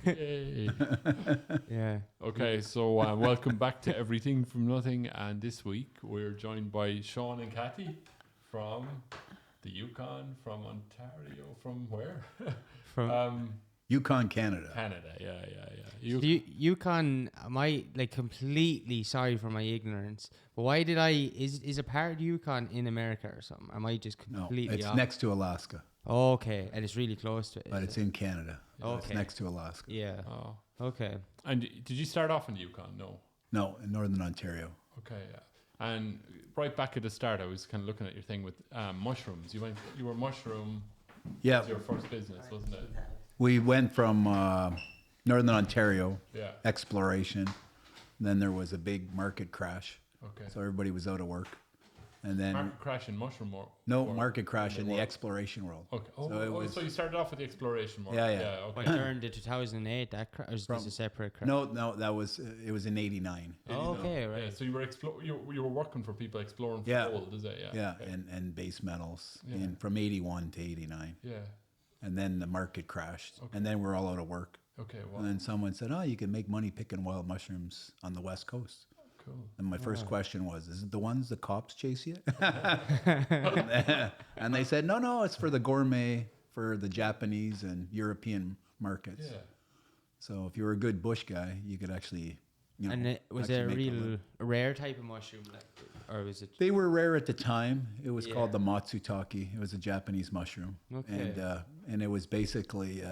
Yay. Yeah. Okay, so welcome back to Everything from Nothing, and this week we're joined by Shawn and Cathy from the Yukon, from Ontario, from where? From Yukon, Canada. Canada, yeah. Yukon, am I like completely sorry for my ignorance? But why did is a part of Yukon in America or something? Am I just No, completely it's off? next to Alaska, Okay, and it's really close to it. but it's in Canada. It's Okay. next to Alaska. Yeah. Oh, Okay. and did you start off in the Yukon? No. No, in Northern Ontario. Okay, yeah. And right back at the start, I was kind of looking at your thing with mushrooms. You were mushroom. Yeah, Was your first business, wasn't it? we went from Northern Ontario, Yeah. exploration. Then there was a big market crash, Okay. so everybody was out of work. And then Market crash in mushroom or market crash in the world? exploration world. Okay. So So you started off with the exploration world. Yeah. Okay. But during the 2008, that or is this a separate crash? No, that was it was in '89. Okay, right. Yeah, so you were you were working for people exploring for Yeah. gold, is it? Yeah. Yeah, Okay. and base metals Yeah. from '81 to '89, Yeah. and then the market crashed, Okay. and then we're all out of work. Okay. Well. And then someone said, "Oh, you can make money picking wild mushrooms on the West Coast." Cool. And my first question was, "Is it the ones the cops chase you?" And they said, "No, it's for the gourmet, for the Japanese and European markets." Yeah. So if you were a good bush guy, you could actually, And was actually it a make real living. rare type of mushroom, like, or was it? They were rare at the time. It was called Yeah. the matsutake. It was a Japanese mushroom. Okay. And it was basically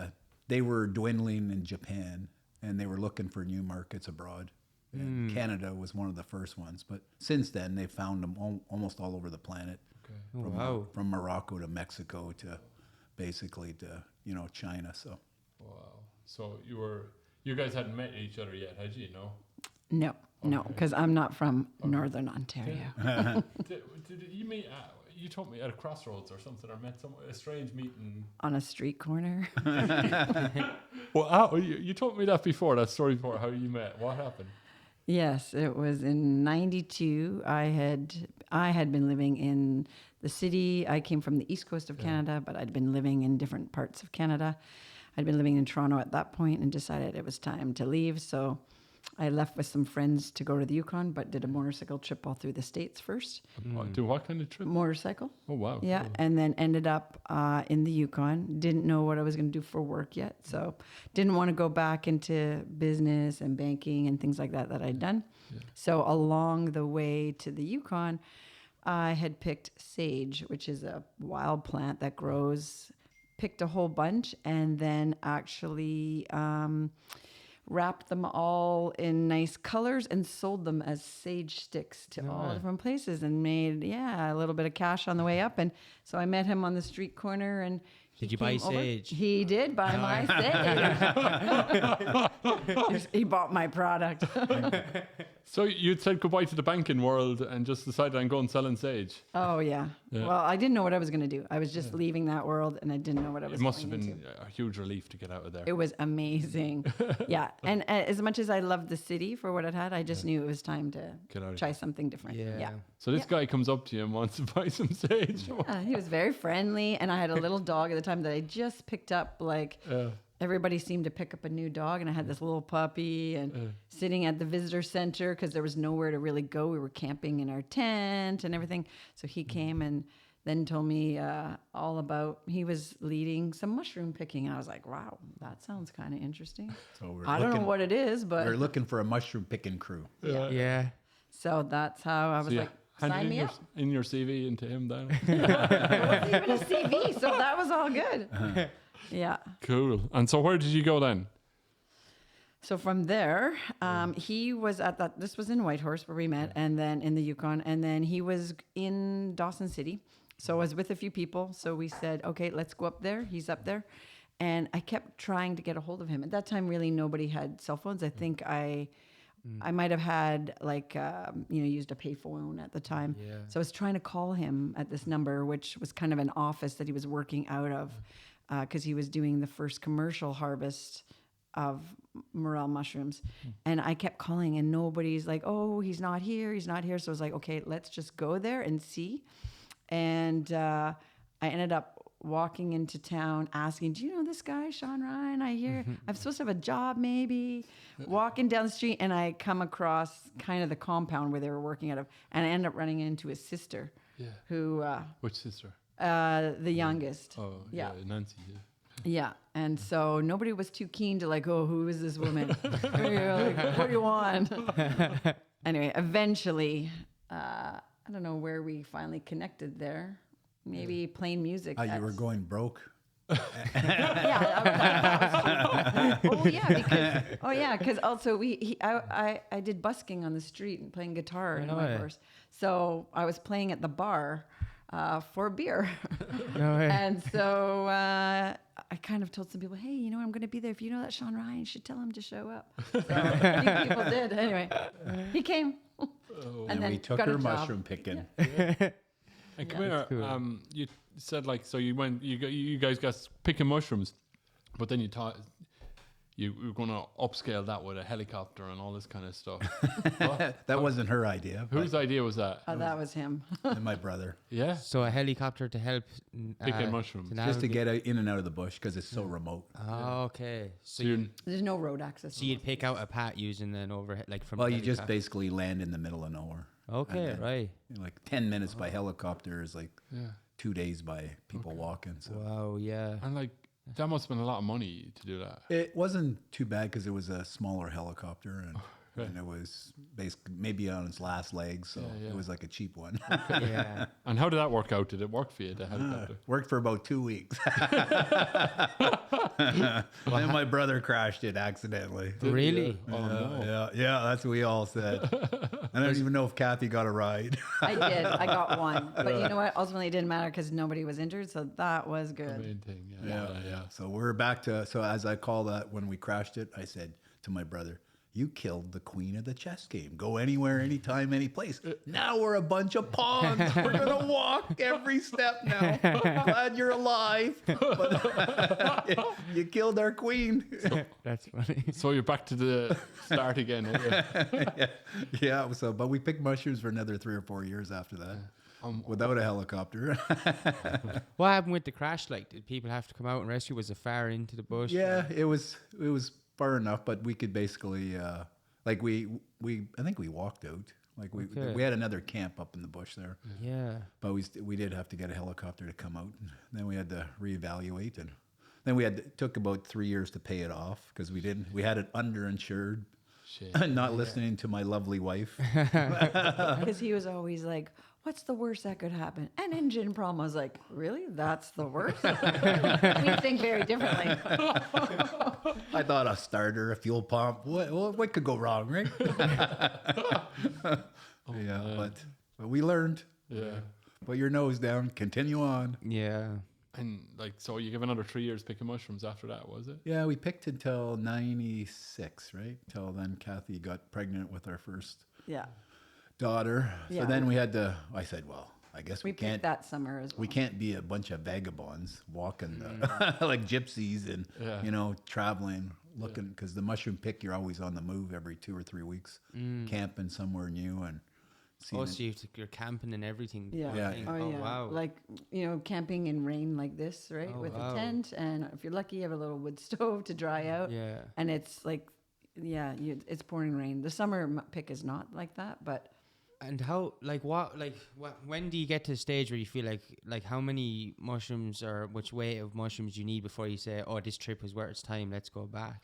they were dwindling in Japan, and they were looking for new markets abroad. And Canada was one of the first ones, but since then they found them almost all over the planet, Okay. Oh, wow. from Morocco to Mexico to basically to China. So Wow. So you guys hadn't met each other yet, had you? No. No, because I'm not from Northern Ontario. Did you meet? You told me at a crossroads or something, or met a strange meeting. On a street corner. Well, you told me that before. That story before how you met. What happened? Yes, it was in '92. I had been living in the city. I came from the east coast of Canada, but I'd been living in different parts of Canada. I'd been living in Toronto at that point and decided it was time to leave. So I left with some friends to go to the Yukon, but did a motorcycle trip all through the States first. Do what kind of trip? Motorcycle. Oh wow. Yeah, Cool. and then ended up in the Yukon. Didn't know what I was going to do for work yet, so didn't want to go back into business and banking and things like that I'd done. Yeah. So along the way to the Yukon, I had picked sage, which is a wild plant that grows. Picked a whole bunch, and then actually wrapped them all in nice colors and sold them as sage sticks to all different places, and made a little bit of cash on the way up. And so I met him on the street corner, and Did you buy came over. sage? He did buy my sage. He bought my product. So you'd said goodbye to the banking world and just decided I'm going selling sage. Oh yeah. Well, I didn't know what I was going to do. I was just leaving that world, and I didn't know what I was. It must have going been into. a huge relief to get out of there. It was amazing. Yeah. And as much as I loved the city for what it had, I just knew it was time to Get out of try something different. Yeah. Yeah. So this guy comes up to you and wants to buy some sage. He was very friendly. And I had a little dog at the time that I just picked up. Like everybody seemed to pick up a new dog. And I had this little puppy and sitting at the visitor center because there was nowhere to really go. We were camping in our tent and everything. So he came and then told me all about, he was leading some mushroom picking. And I was like, wow, that sounds kind of interesting. So I don't know what it is, but we're looking for a mushroom picking crew. Yeah. so that's how I was like, sign me up. In your CV into him then. It wasn't even a CV, so that was all good. Yeah. Cool. And so where did you go then? So from there, he was at that, this was in Whitehorse where we met, and then in the Yukon, and then he was in Dawson City. So I was with a few people. So we said, okay, let's go up there. He's up there. And I kept trying to get a hold of him. At that time, really, nobody had cell phones. I think I might have had used a payphone at the time. Yeah. So I was trying to call him at this number, which was kind of an office that he was working out of because he was doing the first commercial harvest of morel mushrooms. And I kept calling and nobody's like, oh, he's not here. So I was like, okay, let's just go there and see. And I ended up walking into town asking, do you know this guy, Shawn Ryan? I hear I'm supposed to have a job maybe. Walking down the street and I come across kind of the compound where they were working out of, and I end up running into his sister, who, Which sister? the youngest. Oh, yeah, Nancy. Yeah. Yeah. And so nobody was too keen to like, oh, who is this woman? Like, what do you want? Anyway, eventually, I don't know where we finally connected there. Maybe playing music. You were going broke. Because also I did busking on the street and playing guitar in my course. So I was playing at the bar for beer. And so I kind of told some people, hey, you know, I'm going to be there. If you know that Shawn Ryan, you should tell him to show up. So a few people did. Anyway, he came. And then we took got a her job. mushroom picking. And come here, you said like, so you guys got picking mushrooms, but then you thought you were going to upscale that with a helicopter and all this kind of stuff. That wasn't her idea. Whose idea was that? Oh, that was him. And my brother. Yeah, So a helicopter to help picking mushrooms. Just to get in and out of the bush because it's so remote. Oh, okay. So So There's no road access. so you'd pick out a path using an overhead, like from. Well, a you just helicopter. basically land in the middle of nowhere. Okay, and then, right. Like 10 minutes by helicopter is like 2 days by people walking. So Wow, yeah. and like that must have been a lot of money to do that. it wasn't too bad because it was a smaller helicopter and it was basically maybe on its last legs. So it was like a cheap one. Yeah. And how did that work out? Did it work for you, the helicopter? Worked for about 2 weeks. Then my brother crashed it accidentally. Really? Oh no. Yeah, that's what we all said. I don't even know if Cathy got a ride. I did. I got one. But you know what? Ultimately, it didn't matter because nobody was injured. So that was The good. main thing. Yeah. So we're back to, so as I call that, when we crashed it, I said to my brother, you killed the queen of the chess game. Go anywhere, anytime, any place. Now we're a bunch of pawns. We're going to walk every step now. Glad you're alive. But you killed our queen. That's funny. So you're back to the start again. Aren't you? Yeah. So, but we picked mushrooms for another 3 or 4 years after that. Without a helicopter. What happened with the crash? Like, did people have to come out and rescue? Was it far into the bush? Yeah, it was far enough, but we could basically like we I think we walked out. Like we had another camp up in the bush there. Yeah. But we did have to get a helicopter to come out. And then we had to reevaluate, and then it took about 3 years to pay it off because we had it underinsured. Shit. Not listening to my lovely wife. Because he was always like, what's the worst that could happen? An engine problem. I was like, really? That's the worst? We think very differently. I thought a starter, a fuel pump. What could go wrong, right? But we learned. Yeah. Put your nose down. Continue on. Yeah. And like, so you give another 3 years picking mushrooms after that, was it? Yeah, we picked until 96, right? Till then Cathy got pregnant with our first Yeah. daughter. Yeah. So then I said, well, I guess we We can't. picked that summer as well. We can't be a bunch of vagabonds walking like gypsies and traveling, looking because the mushroom pick you're always on the move every 2 or 3 weeks, camping somewhere new and seeing. Oh, so you're camping and everything. Yeah. Yeah. thing. Oh, yeah. Wow. Like, camping in rain like this, right? Oh, With wow. a tent. And if you're lucky, you have a little wood stove to dry out. Yeah. And it's like, it's pouring rain. The summer pick is not like that, but And how, when do you get to a stage where you feel like how many mushrooms or which weight of mushrooms you need before you say, oh, this trip was worth its time, let's go back?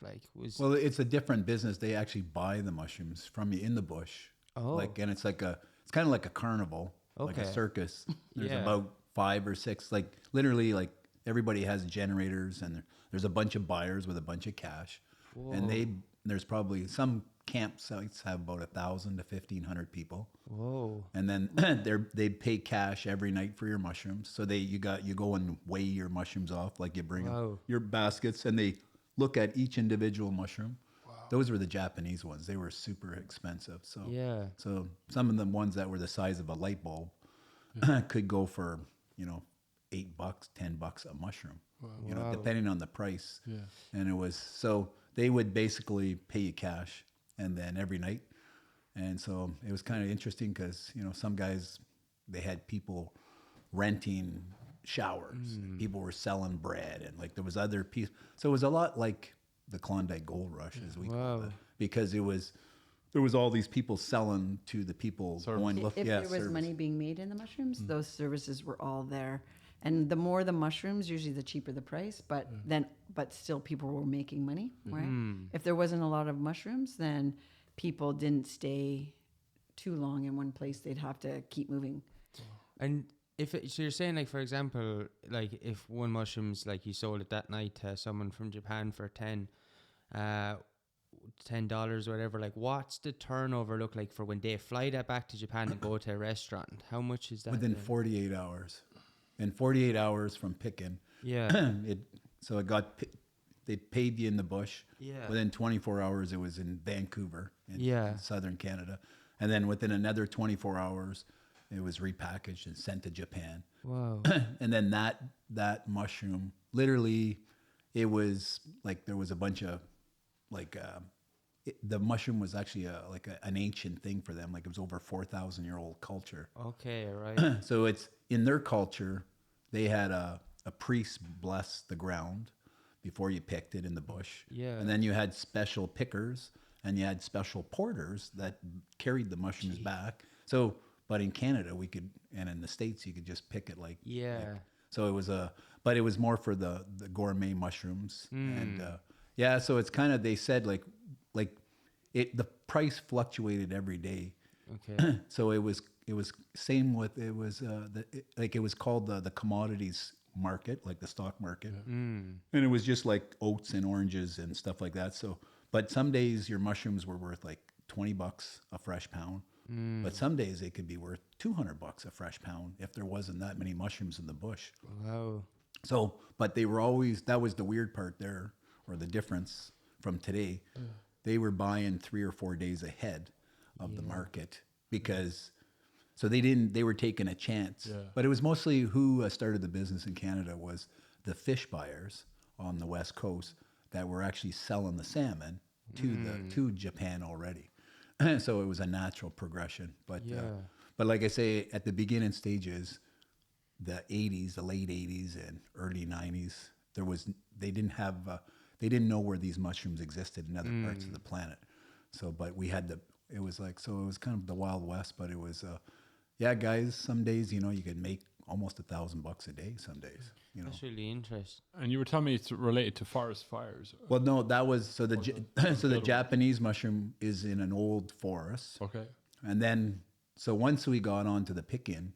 Well, it's a different business. They actually buy the mushrooms from you in the bush. Oh. And it's kind of like a carnival, like a Okay. circus. There's Yeah. about 5 or 6, like literally like everybody has generators and there's a bunch of buyers with a bunch of cash. Whoa. And there's probably some campsites have about 1,000 to 1,500 people. Whoa. And then they pay cash every night for your mushrooms. So you go and weigh your mushrooms off, like you bring Wow. your baskets, and they look at each individual mushroom. Wow. Those were the Japanese ones. They were super expensive. So Yeah. So some of the ones that were the size of a light bulb could go for $8, $10 a mushroom. Wow. Depending on the price. Yeah. And it was so they would basically pay you cash, and then every night. And so it was kind of interesting because, some guys, they had people renting showers. People were selling bread, and like there was other people. So it was a lot like the Klondike Gold Rush, as we call it, because there was all these people selling to the people going look. If there was money being made in the mushrooms, those services were all there. And the more the mushrooms, usually the cheaper the price, but still people were making money, right? If there wasn't a lot of mushrooms, then people didn't stay too long in one place. They'd have to keep moving. And so you're saying, like, for example, like if one mushroom's like you sold it that night to someone from Japan for $10 or whatever, like what's the turnover look like for when they fly that back to Japan and go to a restaurant? How much is that? Within 48 hours. In 48 hours from picking. Yeah. They paid you in the bush. Yeah. Within 24 hours, it was in Vancouver in southern Canada. And then within another 24 hours, it was repackaged and sent to Japan. Wow. And then that mushroom, literally, it was like there was a bunch of like the mushroom was actually an ancient thing for them. Like it was over 4,000-year-old culture. Okay, right. So it's in their culture, they had a priest bless the ground before you picked it in the bush. Yeah. And then you had special pickers and you had special porters that carried the mushrooms back. So, but in Canada and in the States, you could just pick it like. So it was but it was more for the gourmet mushrooms. And so it's kind of, they said like the price fluctuated every day. Okay. So it was same with, it was it was called the commodities market, like the stock market. And it was just like oats and oranges and stuff like that. So, but some days your mushrooms were worth like $20 a fresh pound. But some days they could be worth $200 a fresh pound if there wasn't that many mushrooms in the bush. Wow. So, but they were always, that was the weird part there, or the difference from today. They were buying 3 or 4 days ahead of the market because, so they were taking a chance. But it was mostly who started the business in Canada was the fish buyers on the West Coast that were actually selling the salmon to Japan already. So it was a natural progression. But like I say, at the beginning stages, the 80s, the late 80s and early 90s, they didn't know where these mushrooms existed in other parts of the planet. So, but it was kind of the Wild West, but it was, guys, some days, you could make almost $1,000 a day some days, That's really interesting. And you were telling me it's related to forest fires. Well, no, that was, so the Japanese mushroom is in an old forest. Okay. And then, so once we got onto the picking,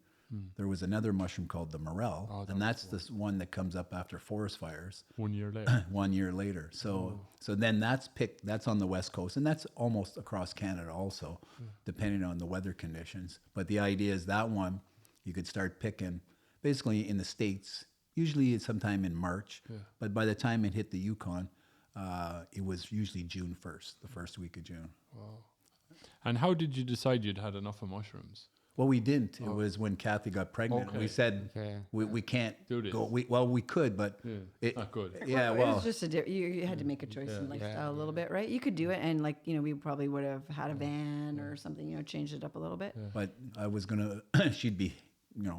there was another mushroom called the morel, and that's this one that comes up after forest fires. 1 year later. 1 year later. So then that's on the West Coast, and that's almost across Canada also, depending on the weather conditions. But the idea is that one, you could start picking basically in the States, usually it's sometime in March, but by the time it hit the Yukon, it was usually June 1st, the first week of June. Wow. And how did you decide you'd had enough of mushrooms? Well, we didn't. It was when Cathy got pregnant. Okay. We said we can't do this. Go. We could, but not good. Yeah, It was just you had to make a choice in lifestyle a little bit, right? You could do it, and we probably would have had a van or something, changed it up a little bit. But I was gonna. She'd be,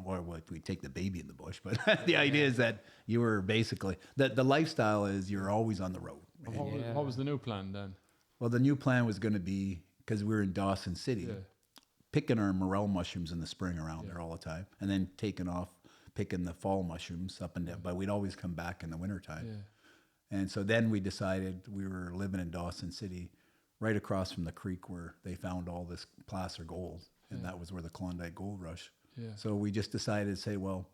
or if we take the baby in the bush. But the idea is that you were basically the lifestyle is you're always on the road. What was the new plan then? Well, the new plan was going to be, because we were in Dawson City, picking our morel mushrooms in the spring around there all the time, and then taking off picking the fall mushrooms up and down. But we'd always come back in the wintertime. And so then we decided, we were living in Dawson City, right across from the creek where they found all this placer gold, and that was where the Klondike Gold Rush. So we just decided to say, well,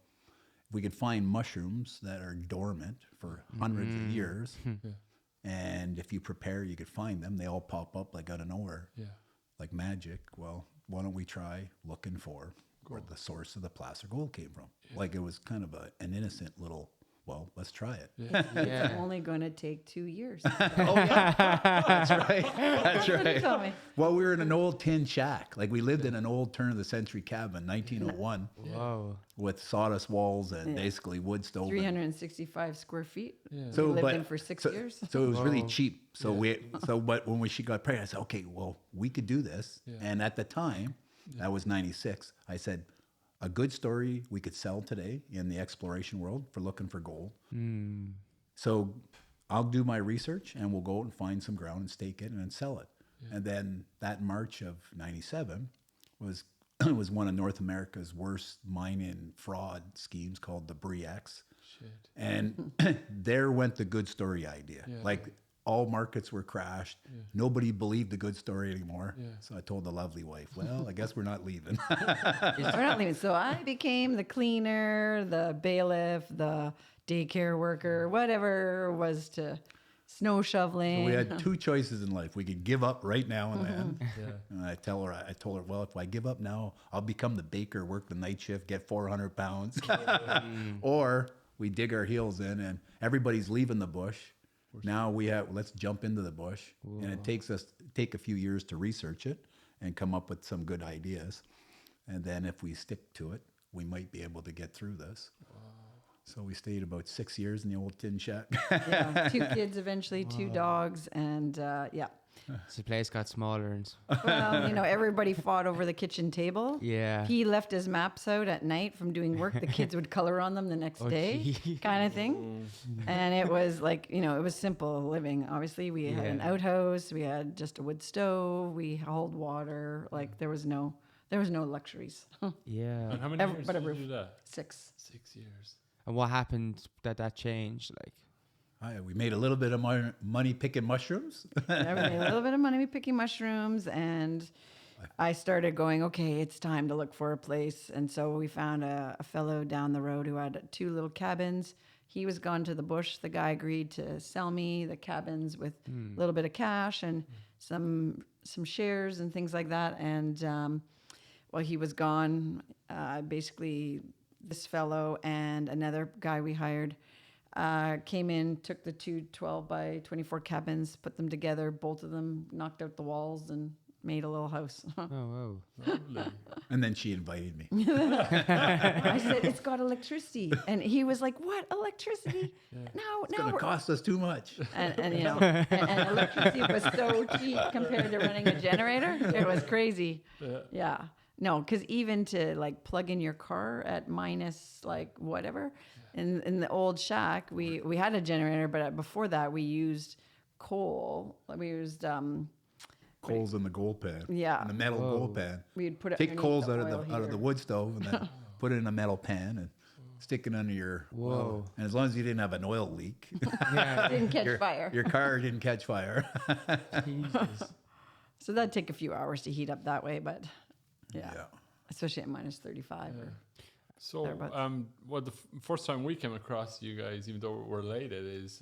if we could find mushrooms that are dormant for hundreds of years, and if you prepare, you could find them. They all pop up like out of nowhere, like magic. Well, why don't we try looking for where the source of the placer gold came from? Like it was kind of an innocent little, well, let's try it. It's only going to take 2 years. That's right. That's What did you tell me? Well, we were in an old tin shack. Like we lived in an old turn of the century cabin, 1901, Wow. with sawdust walls and basically wood stove. 365 square feet. So, we lived in for 6 years. So it was really cheap. So but when she got pregnant, I said, okay, well, we could do this. And at the time, that was 96. I said, a good story we could sell today in the exploration world for looking for gold. So I'll do my research and we'll go out and find some ground and stake it and then sell it. And then that March of 97 was was one of North America's worst mining fraud schemes called the Bre-X. Shit. And there went the good story idea. Yeah. Like all markets were crashed. Yeah. Nobody believed the good story anymore. Yeah. So I told the lovely wife, well, I guess we're not leaving. We're not leaving. So I became the cleaner, the bailiff, the daycare worker, whatever was to snow shoveling. We had two choices in life. We could give up right now and then. Yeah. And I told her, well, if I give up now, I'll become the baker, work the night shift, get 400 pounds. Or we dig our heels in and everybody's leaving the bush. Now let's jump into the bush. Whoa. And it take a few years to research it and come up with some good ideas. And then if we stick to it, we might be able to get through this. Wow. So we stayed about 6 years in the old tin shack. Yeah, 2 kids eventually, 2 dogs, and yeah. So the place got smaller. And Well, everybody fought over the kitchen table. yeah. He left his maps out at night from doing work. The kids would color on them the next day, kind of thing. And it was like, it was simple living. Obviously, we had an outhouse. We had just a wood stove. We hauled water. Like there was no luxuries. Yeah. And how many years did you do that? 6. 6 years. And what happened that changed? Like, We made a little bit of money picking mushrooms. Yeah, we made a little bit of money picking mushrooms, and I started going, okay, it's time to look for a place. And so we found a fellow down the road who had 2 little cabins. He was gone to the bush. The guy agreed to sell me the cabins with a little bit of cash and some shares and things like that. And while he was gone, basically this fellow and another guy we hired came in, took the 2 12 by 24 cabins, put them together, bolted them, knocked out the walls, and made a little house. oh, Lovely. And then she invited me. I said, it's got electricity. And he was like, what, electricity? No, It's going to cost us too much. and and electricity was so cheap compared to running a generator. It was crazy. Yeah. No, because even to like plug in your car at minus like whatever, in the old shack, we had a generator, but before that we used coal. We used Coals in the gold pan. Yeah. In the metal gold pan. We'd put it Take underneath coals the out oil of the wood stove and then put it in a metal pan and stick it under your. Whoa. Well, and as long as you didn't have an oil leak, yeah. didn't catch fire. your car didn't catch fire. Jesus. So that'd take a few hours to heat up that way, but yeah. Especially at minus 35. Or So, the first time we came across you guys, even though we're related, is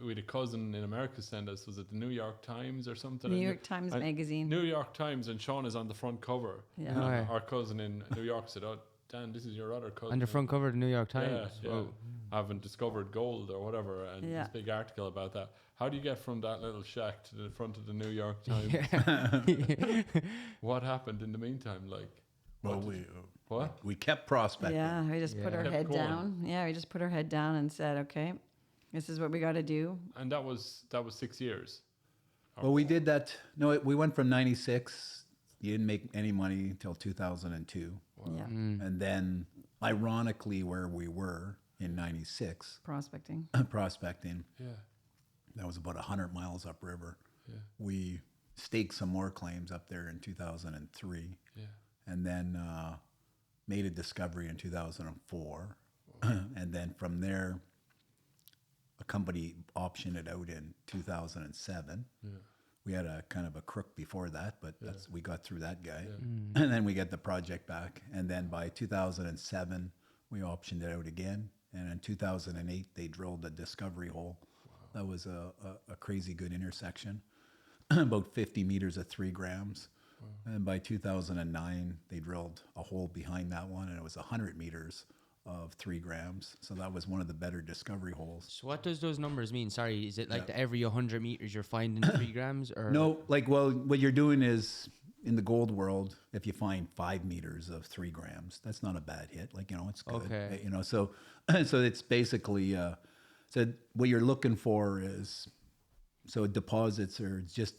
we had a cousin in America send us, was it the New York Times or something? New York Times magazine. New York Times, and Shawn is on the front cover. Yeah. And Oh, yeah. our cousin in New York said, "Oh, Dan, this is your other cousin." On the front cover of the New York Yeah, Times. yeah. Whoa. Haven't discovered gold or whatever, and Yeah. this big article about that. How do you get from that little shack to the front of the New York Times? What happened in the meantime? Like, Well, what? we kept prospecting. Yeah, we just put our Kept head going. down. Yeah, we just put our head down and said, okay, this is what we got to do. And that was 6 years. Well, we did that. No, we went from 96. You didn't make any money until 2002. Yeah, And then, ironically, where we were in 96, prospecting. prospecting, Yeah. that was about 100 miles upriver. Yeah. We staked some more claims up there in 2003. Yeah. And then made a discovery in 2004. And then from there, a company optioned it out in 2007. Yeah. We had a kind of a crook before that, but we got through that guy. And then we get the project back. And then by 2007, we optioned it out again. And in 2008, they drilled a discovery hole. Wow. That was a crazy good intersection, about 50 meters at 3 grams. And by 2009, they drilled a hole behind that one, and it was 100 meters of 3 grams. So that was one of the better discovery holes. So what does those numbers mean? Sorry, is it like that every 100 meters you're finding 3 grams? Or No, what you're doing is, in the gold world, if you find 5 meters of 3 grams, that's not a bad hit. It's good. Okay. So it's basically, so what you're looking for is, so deposits are just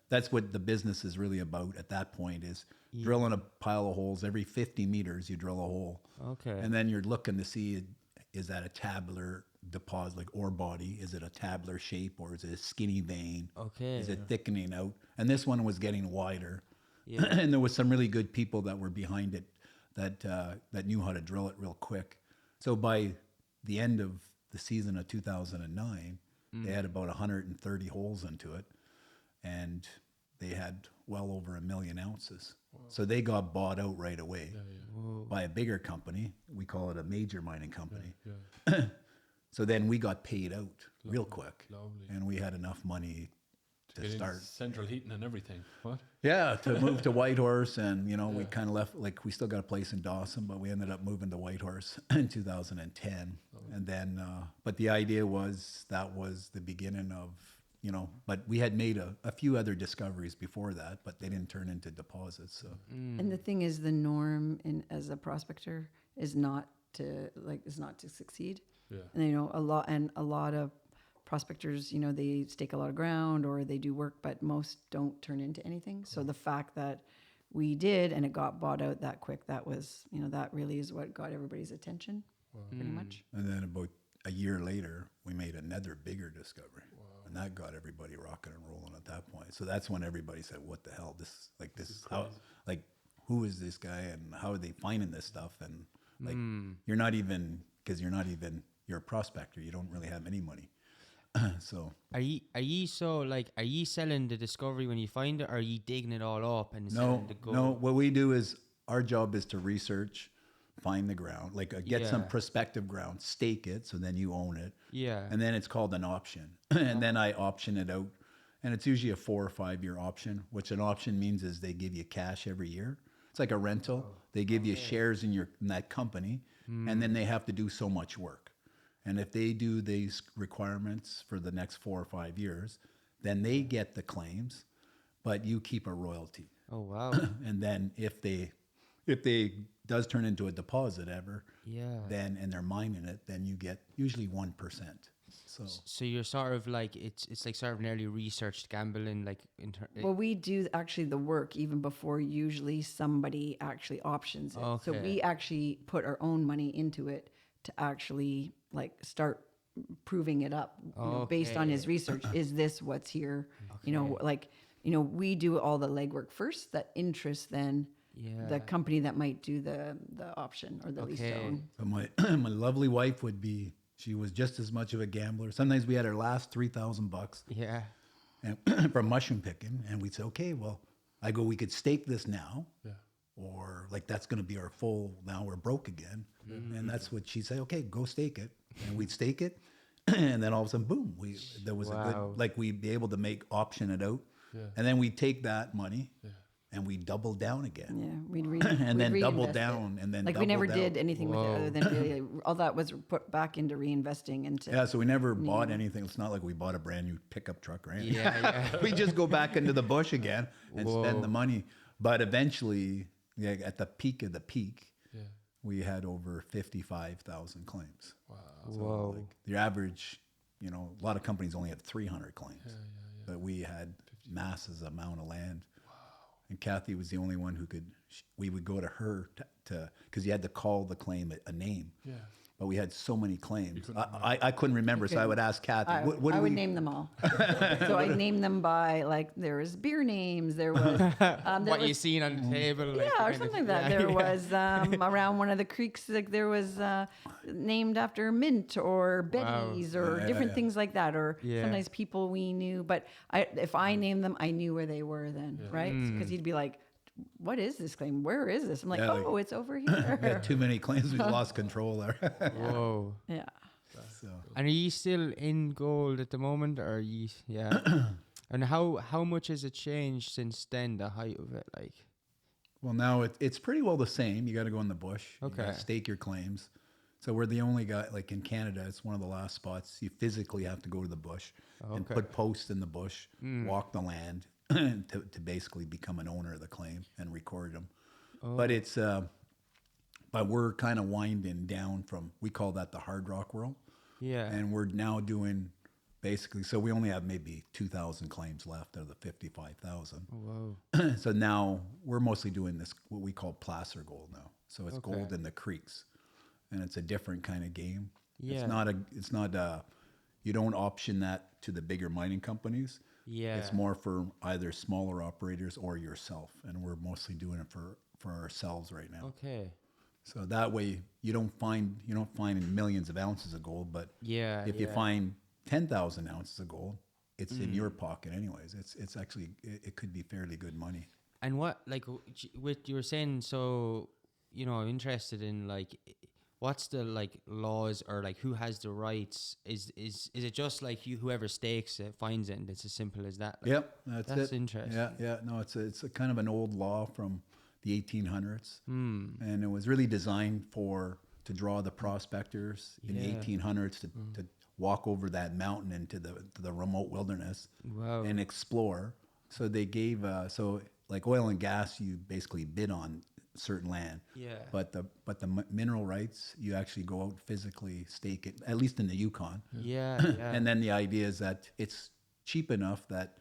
that's what the business is really about at that point is drilling a pile of holes. Every 50 meters, you drill a hole. Okay. And then you're looking to see, is that a tabular deposit, like ore body? Is it a tabular shape or is it a skinny vein? Okay. Is it thickening out? And this one was getting wider. Yeah. And there was some really good people that were behind it that knew how to drill it real quick. So by the end of the season of 2009, they had about 130 holes into it, and they had well over 1 million ounces. Wow. So they got bought out right away by a bigger company. We call it a major mining company. Yeah. So then we got paid out real quick, and we had enough money to start central heating and everything. What? Yeah, to move to Whitehorse, and we kind of left. Like we still got a place in Dawson, but we ended up moving to Whitehorse in 2010. And then, but the idea was that was the beginning of But we had made a few other discoveries before that, but they didn't turn into deposits. So. And the thing is, the norm as a prospector is not to succeed. Yeah. And a lot of prospectors, they stake a lot of ground or they do work, but most don't turn into anything. So the fact that we did and it got bought out that quick, that was, that really is what got everybody's attention, pretty much. And then about a year later, we made another bigger discovery. Wow. And that got everybody rocking and rolling at that point. So that's when everybody said, what the hell? This is how, like, who is this guy and how are they finding this stuff? And like, you're a prospector. You don't really have any money. So are you selling the discovery when you find it, or are you digging it all up and selling the gold? No, what we do is our job is to research, find the ground, get some prospective ground, stake it, so then you own it. Yeah. And then it's called an option. And then I option it out. And it's usually a 4 or 5 year option, which an option means is they give you cash every year. It's like a rental. They give you shares in that company, and then they have to do so much work. And if they do these requirements for the next 4 or 5 years, then they get the claims, but you keep a royalty. Oh, wow. And then if they does turn into a deposit ever, then and they're mining it, then you get usually 1%. So you're sort of like it's like sort of nearly researched gambling, like well, we do actually the work even before usually somebody actually options it. Okay. So we actually put our own money into it to actually start proving it up based on his research. Is this what's here? Okay. We do all the legwork first that interests then the company that might do the option or the lease to own. So my lovely wife she was just as much of a gambler. Sometimes we had our last $3,000. Yeah. And from mushroom picking, and we'd say, okay, well, we could stake this now. Yeah. Or that's going to be our full, now we're broke again. Mm-hmm. And that's what she'd say, okay, go stake it. And we'd stake it. And then all of a sudden, boom, there was a good, we'd be able to option it out. Yeah. And then we'd take that money and we double down again. Yeah, we'd then double down and then we never did anything with it other than really, all that was put back into reinvesting into. Yeah, so we never bought anything. It's not like we bought a brand new pickup truck or anything. Yeah. We just go back into the bush again and spend the money. But eventually, at the peak of the peak, we had over 55,000 claims. Wow. So the average, a lot of companies only have 300 claims. Yeah. But we had massive amount of land. Wow. And Cathy was the only one we would go to her because you had to call the claim a name. Yeah. But we had so many claims. I couldn't remember, so I would ask Cathy. I would name them all. So I named them by, there was beer names. There was... what you seen on the table. Or something like that. There was, around one of the creeks, there was named after Mint or Betty's or different things like that. Or sometimes people we knew. But if I named them, I knew where they were then, right? Because he'd be like, what is this claim? Where is this? I'm like, it's over here. We had too many claims. We lost control there. Whoa. Yeah. So. And are you still in gold at the moment? Or are you, and how much has it changed since then, the height of it? Well, now it's pretty well the same. You got to go in the bush. Okay. You gotta stake your claims. So we're the only guy, in Canada, it's one of the last spots. You physically have to go to the bush and put posts in the bush, walk the land. to basically become an owner of the claim and record them. But but we're kind of winding down from, we call that the hard rock world. Yeah. And we're now doing basically. So we only have maybe 2,000 claims left out of the 55,000. Oh, wow. So now we're mostly doing this, what we call placer gold now. So it's Okay. gold in the creeks, and it's a different kind of game. Yeah. It's not you don't option that to the bigger mining companies. Yeah. It's more for either smaller operators or yourself. And we're mostly doing it for ourselves right now. Okay. So that way you don't find millions of ounces of gold, but Yeah. if you find 10,000 ounces of gold, it's in your pocket anyways. It's actually, it could be fairly good money. And what, like, with you were saying, so, you know, I'm interested in, like, what's the, like, laws, or, like, who has the rights? Is it just, like, whoever stakes it finds it, and it's as simple as that? Like, Yep, that's it. interesting. Yeah. No, it's a kind of an old law from the 1800s, and it was really designed to draw the prospectors in the 1800s to walk over that mountain into the remote wilderness Wow. and explore. So they gave like oil and gas, you basically bid on certain land. Yeah. But the mineral rights, you actually go out physically stake it, at least in the Yukon. Yeah. And then the idea is that it's cheap enough that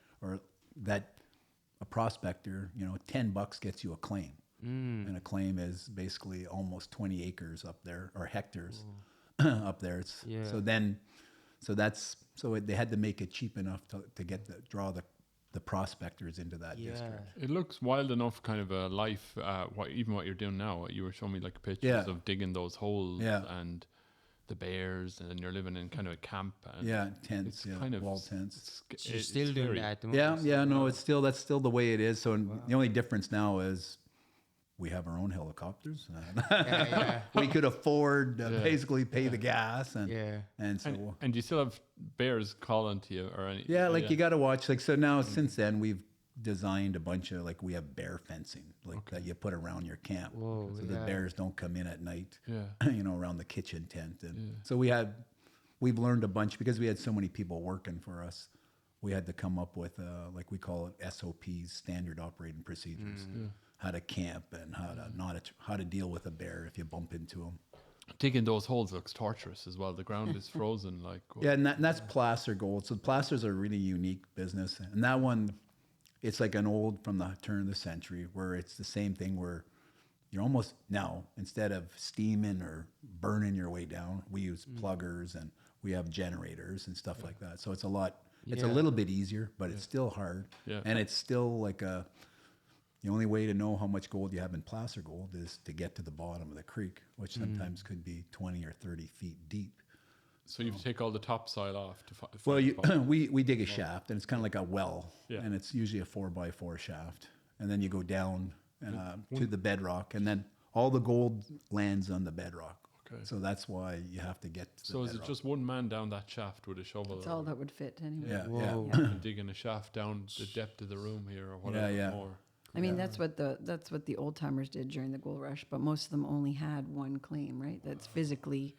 a prospector, $10 gets you a claim. And a claim is basically almost 20 acres up there, or hectares up there. They had to make it cheap enough to draw the prospectors into that district. It looks wild enough, kind of a life. Even what you're doing now, you were showing me like pictures of digging those holes and the bears, and you're living in kind of a camp. And Tents, kind of wall tents. You're still doing scary. that at the moment. No, that's still the way it is. So the only difference now is we have our own helicopters. We could afford basically pay the gas, and so And do you still have bears calling to you or any? you got to watch. Like, so now since then we've designed a bunch of, like, we have bear fencing that you put around your camp, Whoa, so the bears don't come in at night. Around the kitchen tent, and so we've learned a bunch because we had so many people working for us. We had to come up with like we call it SOPs, standard operating procedures. How to camp and how to deal with a bear if you bump into them. Digging those holes looks torturous as well. The ground is frozen. And that's placer gold. So placers are a really unique business, and that one, it's like an old from the turn of the century, where it's the same thing where you're almost now, instead of steaming or burning your way down, we use pluggers and we have generators and stuff like that. So it's a little bit easier, but it's still hard, and it's still like the only way to know how much gold you have in placer gold is to get to the bottom of the creek, which sometimes could be 20 or 30 feet deep. So you have to take all the topsoil off to find Well, we dig a shaft, and it's kind of like a well, and it's usually a 4x4 shaft, and then you go down to the bedrock, and then all the gold lands on the bedrock. Okay. So that's why you have to get to the bedrock. Is it just one man down that shaft with a shovel? That's all that would fit anyway. And digging a shaft down the depth of the room here or whatever more. I mean, that's what the old timers did during the gold rush, but most of them only had one claim, right? That's physically,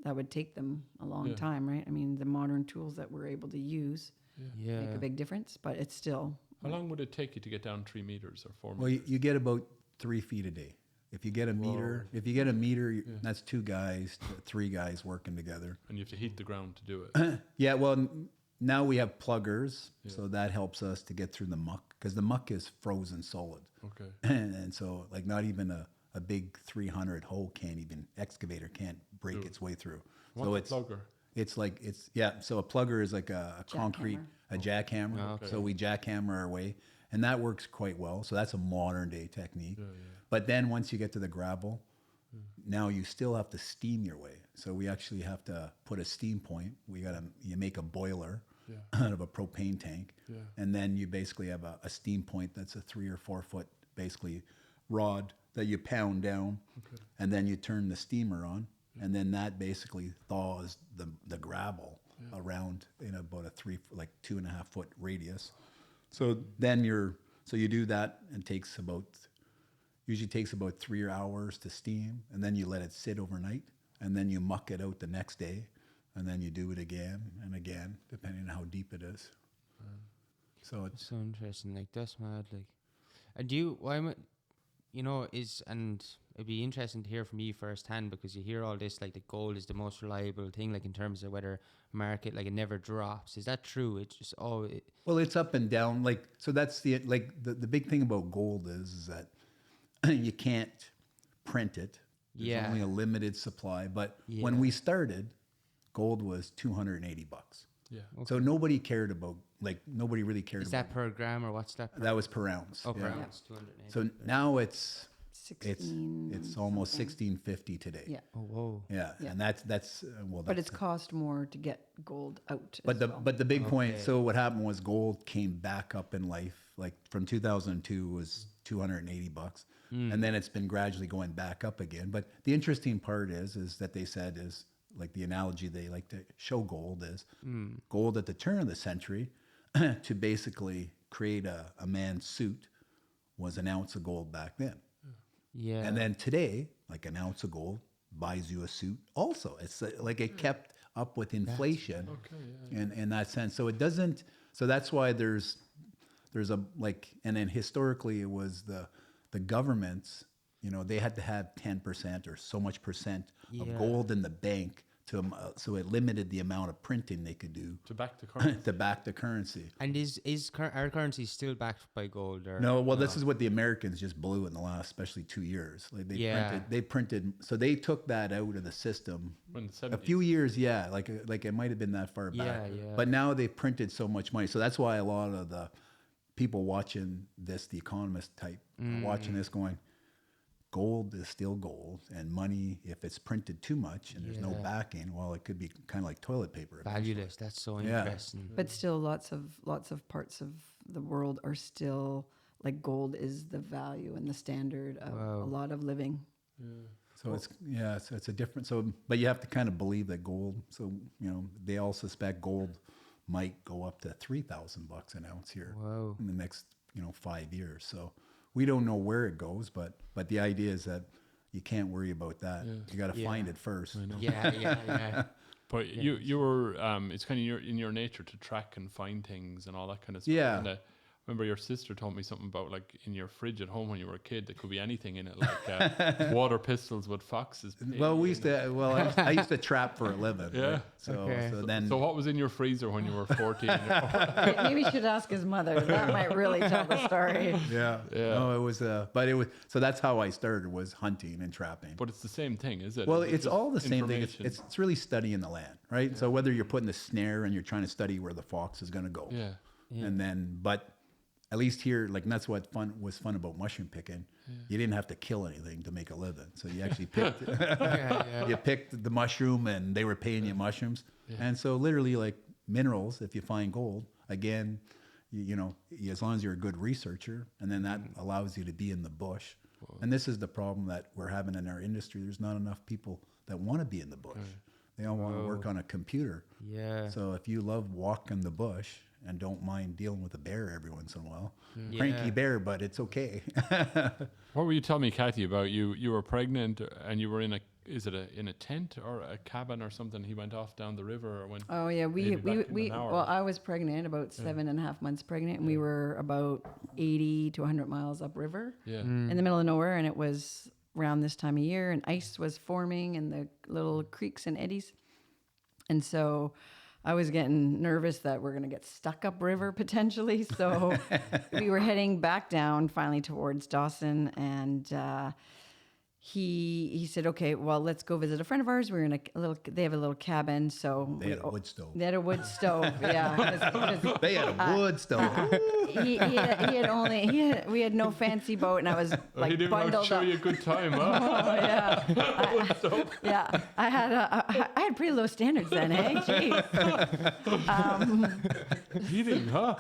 that would take them a long time, right? I mean, the modern tools that we're able to use make a big difference, but it's still. How long would it take you to get down 3 meters or 4 meters? Well, you get about 3 feet a day. If you get a meter, that's 2 guys, 3 guys working together. And you have to heat the ground to do it. Well, now we have pluggers, so that helps us to get through the muck, because the muck is frozen solid. Okay. And so, like, not even a big 300 hoe excavator can't break its way through. What's a plugger? So a plugger is like a concrete, a jackhammer. Oh, okay. So we jackhammer our way, and that works quite well. So that's a modern day technique. But then once you get to the gravel, now you still have to steam your way. So we actually have to put a steam point. You make a boiler out of a propane tank, and then you basically have a steam point that's a 3 or 4 foot basically rod that you pound down, and then you turn the steamer on, and then that basically thaws the gravel around in about a 2.5 foot radius. So then you do that, and usually takes about 3 hours to steam, and then you let it sit overnight, and then you muck it out the next day, and then you do it again and again, depending on how deep it is. So it's so interesting. Like, that's mad. Like, and do you? Why am I? You know, and it'd be interesting to hear from you firsthand, because you hear all this, like the gold is the most reliable thing, like in terms of whether market, like it never drops. Is that true? It's just Well, it's up and down. Like, so that's the big thing about gold is that you can't print it. There's only a limited supply. But when we started, gold was $280. Yeah. Okay. So nobody cared about, like, nobody really cared Is about that per gram or what's that? that was per ounce. Oh, per yeah. ounce, 280. So now it's 16 it's almost something. $16.50 today. Yeah. Oh, whoa. Yeah, Yeah. and that's well. But that's- it's cost more to get gold out. But as well. the big point. Okay. So what happened was gold came back up in life. Like from 2002 was $280, and then it's been gradually going back up again. But the interesting part is that they said is like the analogy they like to show gold is gold at the turn of the century to basically create a man's suit was an ounce of gold back then. Yeah. And then today, like an ounce of gold buys you a suit also. It's like it kept up with inflation in that sense. So it doesn't, so that's why there's a like, and then historically it was the governments, you know, they had to have 10% or so much percent of gold in the bank to, so it limited the amount of printing they could do To back the currency. to back the currency. And our currency still backed by gold? Or No, well, this is what the Americans just blew in the last, especially 2 years. Like they printed, so they took that out of the system When the a 70s. few years. Yeah, like it might have been that far back. Yeah. But now they've printed so much money, so that's why a lot of the people watching this, the Economist type, are watching this, going, gold is still gold, and money, if it's printed too much and there's no backing, well, it could be kind of like toilet paper. valueless. That's so Yeah. interesting. But still, lots of parts of the world are still like gold is the value and the standard of a lot of living. So it's a different. So, but you have to kind of believe that gold. So they all suspect gold might go up to $3,000 an ounce here in the next 5 years. So we don't know where it goes, but the idea is that you can't worry about that. You got to find it first. Yeah. But you were it's kind of in your nature to track and find things and all that kind of stuff. Yeah. And, remember your sister told me something about like in your fridge at home when you were a kid there could be anything in it, like water pistols with foxes. Well, I used to trap for a living. Yeah. Right? So then. So what was in your freezer when you were 14? Maybe we should ask his mother. That might really tell the story. Yeah. No, it was. But it was. So that's how I started, was hunting and trapping. But it's the same thing, is it? Well, Is it it's just all the same thing. information? It's really studying the land, right? So whether you're putting the snare and you're trying to study where the fox is going to go, and then, but at least here, like, and that's what was fun about mushroom picking. You didn't have to kill anything to make a living, so you actually picked. You picked the mushroom, and they were paying you mushrooms. And so, literally, like minerals, if you find gold, again, as long as you're a good researcher, and then that allows you to be in the bush. And this is the problem that we're having in our industry. There's not enough people that want to be in the bush. They all want to work on a computer. Yeah. So if you love walking the bush and don't mind dealing with a bear every once in a while, cranky bear, but it's okay. What were you telling me, Cathy, about you were pregnant and you were in a tent or a cabin or something? He went off down the river or went. Oh yeah, well, I was pregnant, about 7.5 months pregnant, and we were about 80 to 100 miles upriver in the middle of nowhere, and it was around this time of year, and ice was forming in the little creeks and eddies, and so I was getting nervous that we're going to get stuck upriver potentially. So we were heading back down finally towards Dawson, and he said, okay, well, let's go visit a friend of ours. We're in they have a little cabin. So They had a wood stove. They had a wood stove. Yeah. They had a wood stove. We had no fancy boat, and I was like he didn't want to bundled show up. you a good time, huh? Oh, yeah. I had pretty low standards then, eh? Jeez. Heating, huh?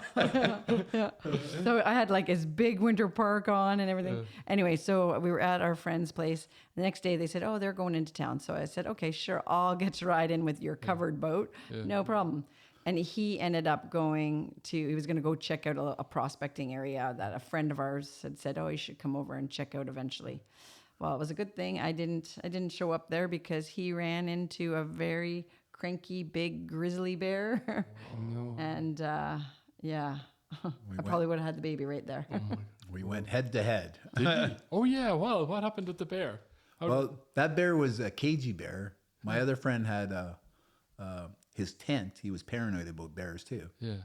So I had like his big winter park on and everything. Anyway, so we were at our friend's place. The next day they said, oh, they're going into town. So I said, okay, sure, I'll get to ride in with your covered boat. No problem. And he ended up he was going to go check out a prospecting area that a friend of ours had said, oh, you should come over and check out eventually. Well, it was a good thing I didn't show up there, because he ran into a very cranky, big grizzly bear. No. And I probably would have had the baby right there. We went head to head. Did you? Oh yeah. Well, what happened with the bear? Well, that bear was a cagey bear. My other friend had his tent. He was paranoid about bears too. Yeah.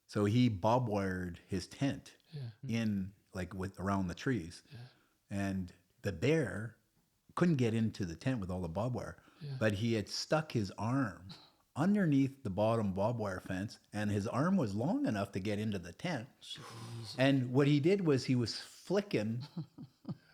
So he bob wired his tent in like with around the trees, and the bear couldn't get into the tent with all the barbed wire, but he had stuck his arm underneath the bottom barbed wire fence, and his arm was long enough to get into the tent. Jeez. And what he did was he was flicking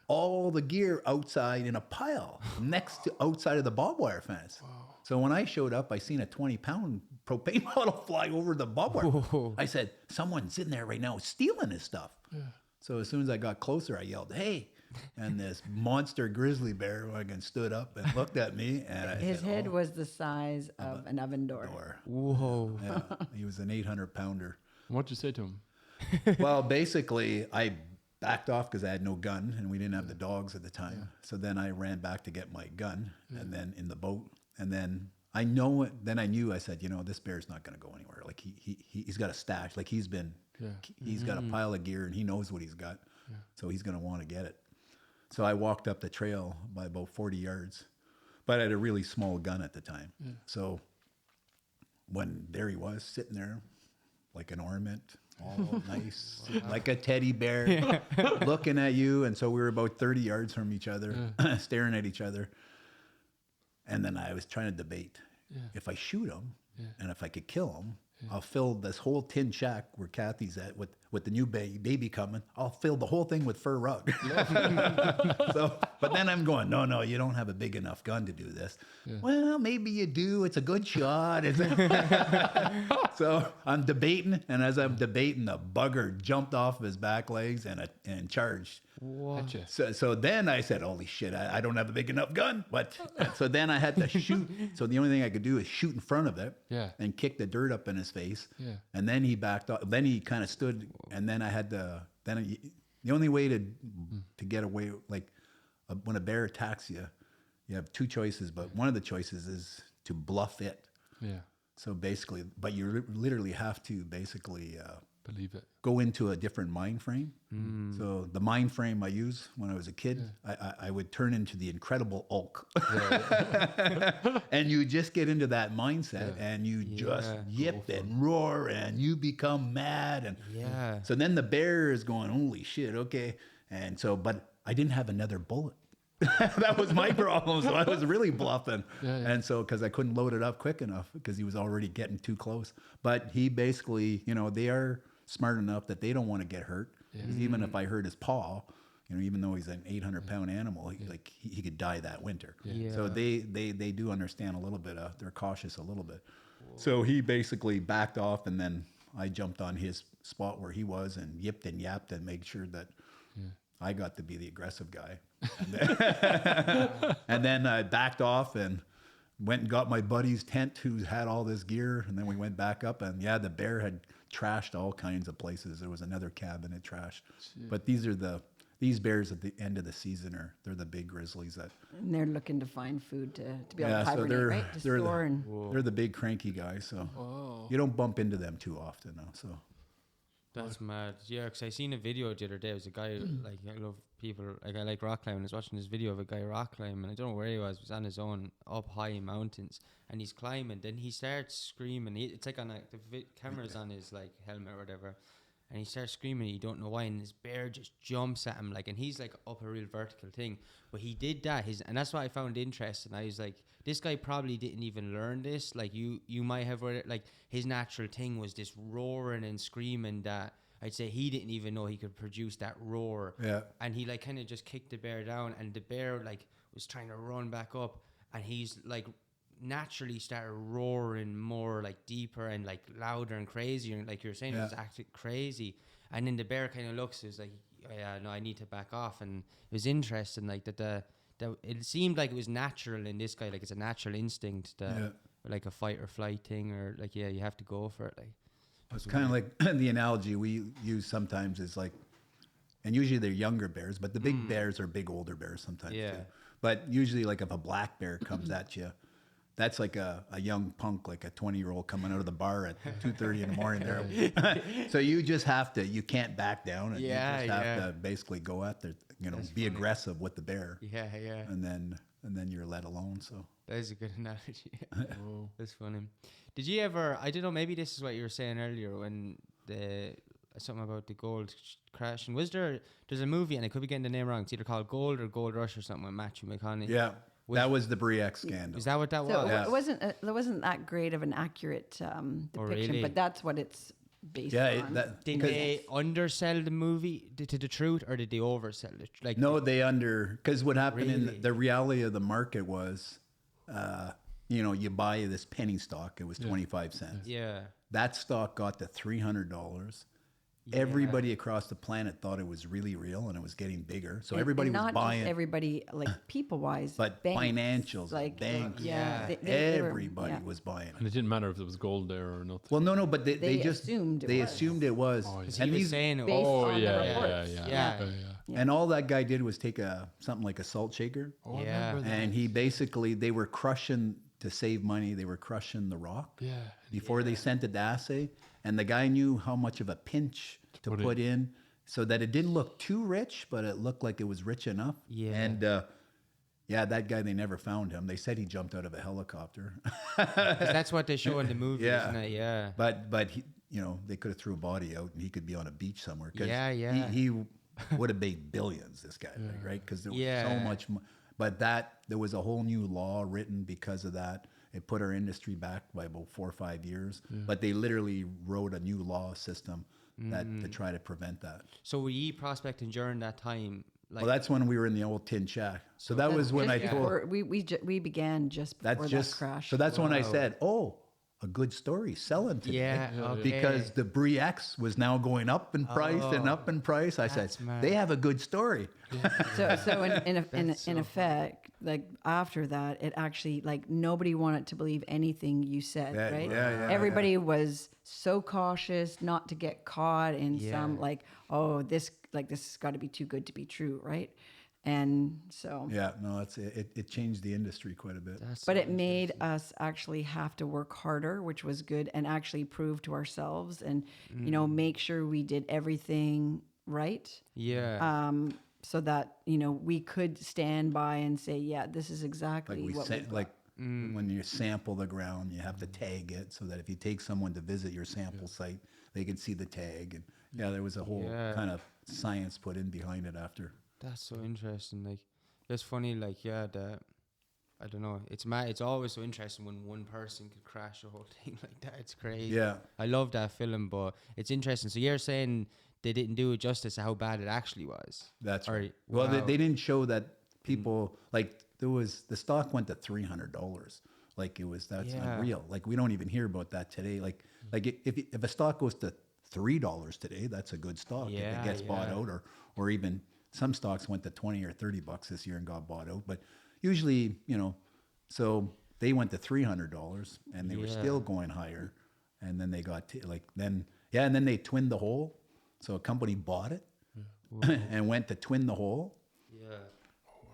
all the gear outside in a pile next to outside of the barbed wire fence. Wow. So when I showed up, I seen a 20-pound propane bottle fly over the barbed wire. Whoa. I said, someone's in there right now stealing his stuff. Yeah. So as soon as I got closer, I yelled, "Hey!" And this monster grizzly bear fucking stood up and looked at me. And his head was the size of an oven door. Whoa. Yeah, he was an 800-pounder. What'd you say to him? Well, basically, I backed off because I had no gun and we didn't have the dogs at the time. Yeah. So then I ran back to get my gun and then in the boat. And then I knew, I said, this bear's not going to go anywhere. Like he's got a stash. Like he's got a pile of gear and he knows what he's got. Yeah. So he's going to want to get it. So I walked up the trail by about 40 yards, but I had a really small gun at the time. Yeah. So when there he was sitting there like an ornament, all nice, like a teddy bear, looking at you. And so we were about 30 yards from each other, staring at each other. And then I was trying to debate if I shoot him and if I could kill him, I'll fill this whole tin shack where Cathy's at with the new baby coming. I'll fill the whole thing with fur rug. But then I'm going, no, you don't have a big enough gun to do this. Yeah. Well, maybe you do. It's a good shot. So I'm debating, and as I'm debating, the bugger jumped off of his back legs and charged. What? So then I said, holy shit, I don't have a big enough gun. So then I had to shoot. So the only thing I could do is shoot in front of it and kick the dirt up in his face. Yeah. And then he backed off. Then he kind of stood. And then I had to, the only way to get away, like when a bear attacks you, you have two choices, but one of the choices is to bluff it. Yeah. So basically, but you literally have to basically believe it. Go into a different mind frame. Mm. So the mind frame I used when I was a kid, I would turn into the Incredible Hulk. And you just get into that mindset and you just yip and roar and you become mad. And so then the bear is going, holy shit, okay. And so, but I didn't have another bullet. That was my problem. So I was really bluffing. And so, because I couldn't load it up quick enough because he was already getting too close. But he basically, they are smart enough that they don't want to get hurt. Even if I hurt his paw, even though he's an 800-pound animal, he could die that winter. So they do understand a little bit. They're cautious a little bit. Whoa. So he basically backed off, and then I jumped on his spot where he was and yipped and yapped and made sure that I got to be the aggressive guy. And then I backed off and went and got my buddy's tent who had all this gear. And then we went back up, and the bear had trashed all kinds of places. There was another cabin it trashed. Shit. But these bears at the end of the season they're the big grizzlies that. And they're looking to find food to be able to hibernate, right? To store they're the big cranky guys. So you don't bump into them too often, though. So. That's mad. Yeah, because I seen a video the other day. It was a guy, like, I love people, like, I like rock climbing. I was watching this video of a guy rock climbing. I don't know where he was. It was on his own, up high in mountains. And he's climbing. Then he starts screaming. It's like on the camera's on his, like, helmet or whatever. And he starts screaming. You don't know why. And this bear just jumps at him, like, and he's, like, up a real vertical thing. But he did that. And that's what I found interesting. I was like, this guy probably didn't even learn this. Like, you might have read it. Like, his natural thing was this roaring and screaming that I'd say he didn't even know he could produce that roar. Yeah. And he, like, kind of just kicked the bear down, and the bear, like, was trying to run back up, and he's, like, naturally started roaring more, like, deeper and, like, louder and crazier. And like you were saying, it was actually crazy. And then the bear kind of looks, it was like, no, I need to back off. And it was interesting, like, that it seemed like it was natural in this guy, like, it's a natural instinct, like a fight or flight thing, or, like, you have to go for it, like. It's kind of like the analogy we use sometimes is like, and usually they're younger bears, but the big bears are big older bears sometimes too. But usually, like, if a black bear comes at you, that's like a young punk, like a 20-year-old coming out of the bar at 2:30 in the morning there. So you just have to, you can't back down, and you just have to basically go be aggressive with the bear, Yeah, yeah. and then you're let alone. So That is a good analogy. That's funny. Did you ever? I don't know. Maybe this is what you were saying earlier when something about the gold crash. And there's a movie, and I could be getting the name wrong. It's either called Gold or Gold Rush or something with Matthew McConaughey. yeah, that was the Bre-X scandal. Is that what that So was? Yeah. it wasn't that great of an accurate depiction, really? but that's what it's based Yeah, on. Did they undersell the movie to the truth, or did they oversell it? Like No, because what happened Really? in the reality of the market was, you buy this penny stock, it was 25 cents. Yeah. That stock got to $300. Everybody across the planet thought it was really real, and it was getting bigger. So everybody and was not buying. Just everybody, like people wise, But financials, like banks, they were- everybody yeah. was buying it. And it didn't matter if there was gold there or nothing. Well, no, but they just assumed it they was. assumed it was. He was saying it. based Oh on the yeah, reports. yeah. And all that guy did was take something like a salt shaker, Oh, I Yeah. remember that. and they were crushing to save money. They were crushing the rock Yeah. before they sent it to assay, and the guy knew how much of a pinch to put in, so that it didn't look too rich, but it looked like it was rich enough. Yeah. And that guy, they never found him. They said he jumped out of a helicopter. 'Cause that's what they show in the movie, Yeah. isn't it? Yeah. But he, they could have threw a body out, and he could be on a beach somewhere. 'Cause Yeah. He would have made billions. This guy, right? Because there was so much. But there was a whole new law written because of that. It put our industry back by about 4 or 5 years. But they literally wrote a new law system to try to prevent that. So were you prospecting during that time? Like, Well, that's when we were in the old tin shack. So that was when I Just told. before- we began just before That's that crash. So that's when I said, "Oh, a good story selling today." Yeah, okay. Because the Bre-X was now going up in price and up in price. I said, That's mad. "They have a good story." So in effect, like after that, it actually like nobody wanted to believe anything you said, Yeah, right? yeah, Everybody was so cautious not to get caught in some like, oh, this has got to be too good to be true, right? And so, Yeah, no, it changed the industry quite a bit. but it made us actually have to work harder, which was good, and actually prove to ourselves and make sure we did everything right. yeah. So that we could stand by and say, yeah, this is exactly Like what when you sample the ground, you have to tag it so that if you take someone to visit your sample site, they can see the tag. And there was a whole kind of science put in behind it after. That's so interesting. Like, it's funny. Like, I don't know. It's always so interesting when one person could crash the whole thing like that. It's crazy. Yeah. I love that film, but it's interesting. So you're saying they didn't do it justice to how bad it actually was. That's Or- right. Well, wow. they didn't show that people the stock went to $300. Like that's Yeah. unreal. Like we don't even hear about that today. Like if a stock goes to $3 today, that's a good stock. If Yeah, it gets bought yeah. out, or even some stocks went to 20 or $30 this year and got bought out. But usually, so they went to $300 and they were still going higher. And then they got and then they twinned the hole. So a company bought it and went to twin the hole. Yeah.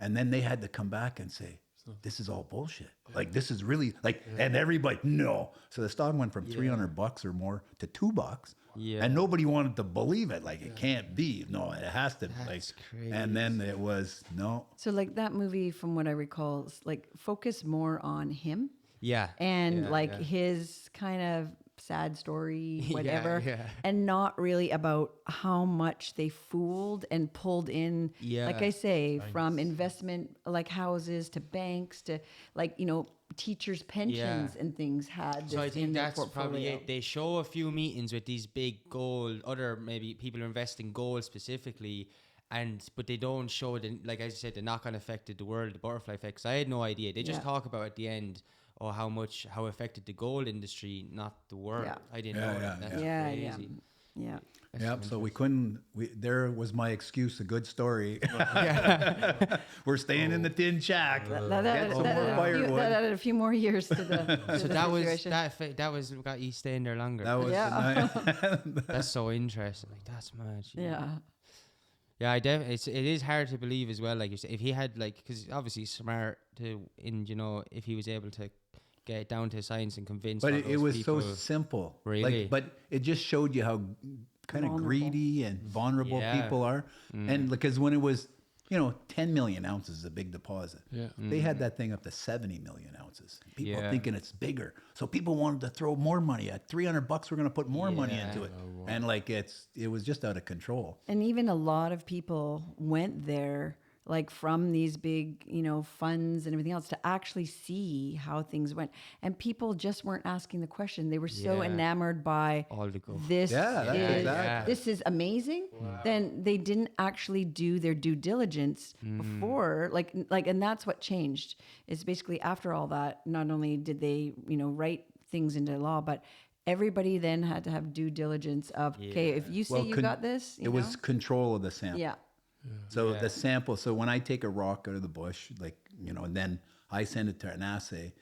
And then they had to come back and say, this is all bullshit. Like, this is really and everybody, no. So the stock went from $300 or more to $2. Yeah. And nobody wanted to believe it. Like, it can't be. No, it has to. That's crazy. And then it was, no. So like that movie, from what I recall, focused more on him Yeah. and Yeah, his kind of sad story, Yeah, whatever, yeah. and not really about how much they fooled and pulled in, Yeah. like I say, from investment like houses to banks to teachers' pensions and things had this So I in think their that's portfolio. probably it. They show a few meetings with these big gold, other maybe people who invest in gold specifically, but they don't show like I said, the knock-on effect of the world, the butterfly effect. 'Cause I had no idea. They just talk about at the end, how affected the gold industry, not the world. Yeah. I didn't know that. That's crazy. Yeah. Yep. So we couldn't. There was my excuse. A good story. We're staying in the tin shack. That Get some more firewood. added a few more years to the. So the that was situation. that was got you staying there longer. That was Yeah. That's so interesting. Like, that's mad. Yeah. Yeah, it is hard to believe as well. Like you said, if he had because obviously he's smart if he was able to get down to science and convince. But all it those was people, so simple. Really? But it just showed you how kind of Vulnerable. greedy and vulnerable Yeah. people are. And because when it was 10 million ounces is a big deposit. Yeah. They had that thing up to 70 million ounces. People Yeah. thinking it's bigger. So people wanted to throw more money at $300. We're going to put more money Yeah. into it. And like, it was just out of control. And even a lot of people went there, like from these big, funds and everything else, to actually see how things went. And people just weren't asking the question. They were so Yeah. enamored by All the go. this. Yeah, that's is, exactly. This is amazing. Then they didn't actually do their due diligence before, and that's what changed. Is basically after all that, not only did they, write things into law, but everybody then had to have due diligence of, okay, if you say you got this, it was control of the sample. yeah. So the sample, so when I take a rock out of the bush, and then I send it to an assay,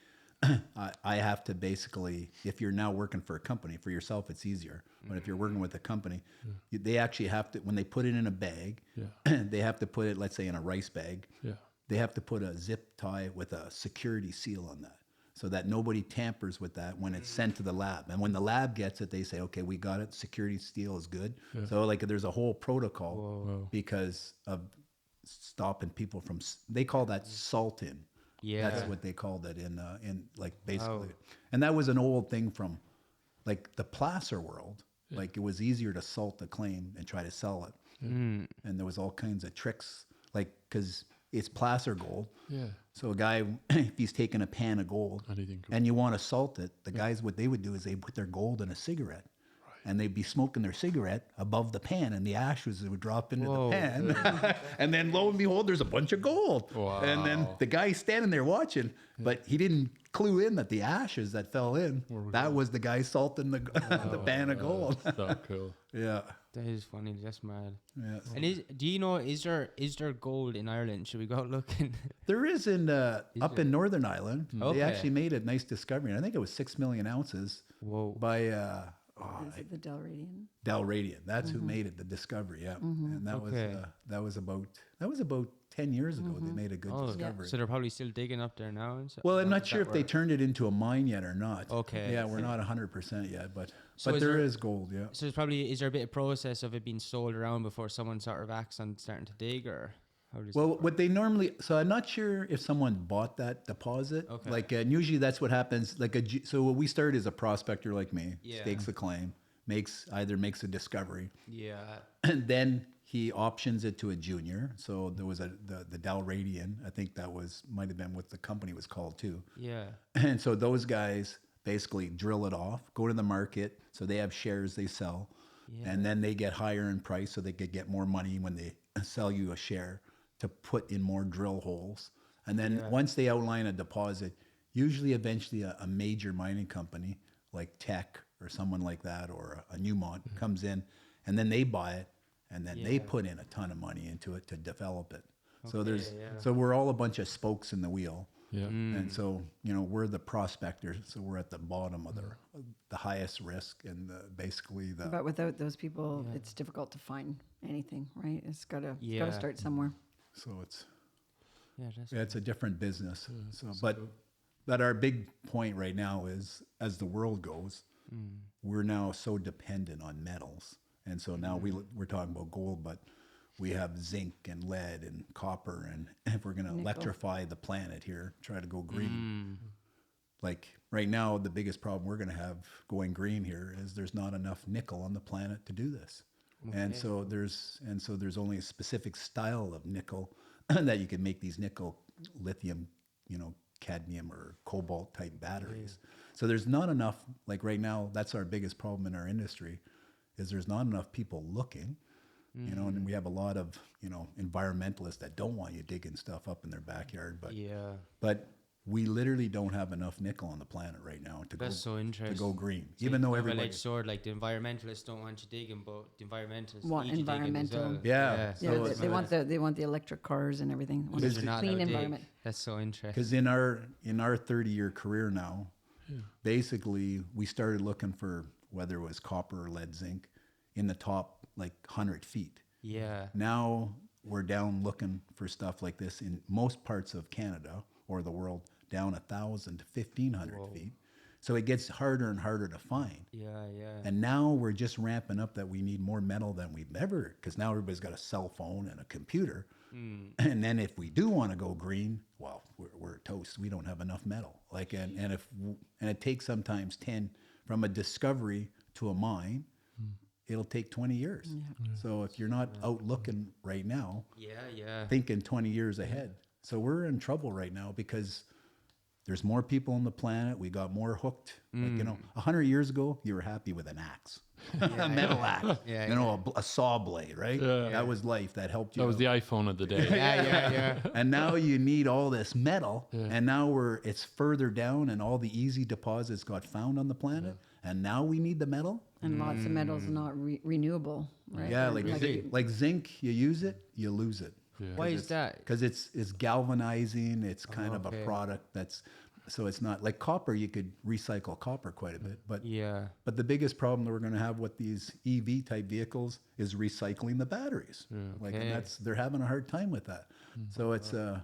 I have to basically, if you're now working for a company, for yourself, it's easier. But if you're working with a company, they actually have to, when they put it in a bag, they have to put it, let's say, in a rice bag. Yeah. They have to put a zip tie with a security seal on that, so that nobody tampers with that when it's sent to the lab. And when the lab gets it, they say, okay, we got it. Security seal is good. So there's a whole protocol because of stopping people from, they call that salting. Yeah. That's what they called it in basically. And that was an old thing from like the placer world. Like it was easier to salt the claim and try to sell it. And there was all kinds of tricks, like, cause it's placer gold. Yeah. So a guy, if he's taking a pan of gold Anything cool. and you want to salt it, the guys, what they would do is they put their gold in a cigarette. And they'd be smoking their cigarette above the pan, and the ashes would drop into the pan. And then lo and behold, there's a bunch of gold. Wow. And then the guy's standing there watching, but he didn't clue in that the ashes that fell in, that was the guy salting the pan of gold. So cool. Yeah. That is funny. That's mad. Yeah. And do you know, is there gold in Ireland? Should we go out looking? There is up in Northern Ireland. Okay. They actually made a nice discovery. And I think it was 6 million ounces Whoa. by Is it the Dalradian? Dalradian. That's who made it, the discovery. Yeah. And that was about 10 years ago. They made a good discovery. So they're probably still digging up there now. And so, Well, I'm not sure if they turned it into a mine yet or not. Okay. Yeah, we're not 100% yet, but So is there there- is gold. Yeah. So is there a bit of process of it being sold around before someone sort of acts on starting to dig, or how does Well, what they normally, so I'm not sure if someone bought that deposit. Okay. Like, and usually that's what happens. So what we start is a prospector like me, Yeah. stakes a claim, makes a discovery, Yeah. and then he options it to a junior. So there was the Dalradian. I think that might have been what the company was called too. Yeah. And so those guys basically drill it off, go to the market. So they have shares they sell, and then they get higher in price so they could get more money when they sell you a share to put in more drill holes. And then once they outline a deposit, usually eventually a major mining company like Teck or someone like that, or a Newmont comes in, and then they buy it, and then they put in a ton of money into it to develop it. So so we're all a bunch of spokes in the wheel. Yeah. And so, we're the prospectors, so we're at the bottom of the highest risk and basically the. But without those people, it's difficult to find anything, right? It's got to Yeah. start somewhere. So it's Yeah. it's a different business. So, but our big point right now is, as the world goes, we're now so dependent on metals, and so now we're talking about gold, but we have zinc and lead and copper, and if we're going to electrify the planet here, try to go green. Like right now, the biggest problem we're going to have going green here is there's not enough nickel on the planet to do this. And so there's only a specific style of nickel that you can make these nickel lithium, cadmium or cobalt type batteries. So there's not enough, like right now, that's our biggest problem in our industry, is there's not enough people looking. And we have a lot of, environmentalists that don't want you digging stuff up in their backyard, but we literally don't have enough nickel on the planet right now to so interesting. go green. So even though double-edged everybody sword, like the environmentalists don't want you digging, but the environmentalists Want need you digging as environmental. well. Yeah. Yeah, So they want the electric cars and everything. They want Because a They're not clean allowed to dig. environment. That's so interesting. because in our 30-year career now, basically we started looking for whether it was copper or lead zinc in the top like 100 feet. Yeah. Now we're down looking for stuff like this in most parts of Canada or the world, down 1,000 to 1,500 feet. So it gets harder and harder to find. Yeah. And now we're just ramping up that we need more metal than we've ever, because now everybody's got a cell phone and a computer. And then if we do want to go green, well, we're toast. We don't have enough metal. Like, and it takes sometimes 10 from a discovery to a mine. It'll take 20 years. So if you're not out looking right now, thinking 20 years ahead. So we're in trouble right now because there's more people on the planet. We got more hooked. Like, 100 years ago, you were happy with an axe, a metal axe, a saw blade, right? That was life. That helped you. That was the iPhone of the day. And now you need all this metal, and now it's further down, and all the easy deposits got found on the planet, and now we need the metal. And lots of metals not renewable, right? Yeah, like zinc, you use it, you lose it. Why is that? Because it's galvanizing. It's kind of a product so it's not like copper. You could recycle copper quite a bit, but the biggest problem that we're going to have with these EV type vehicles is recycling the batteries. And they're having a hard time with that. So it's so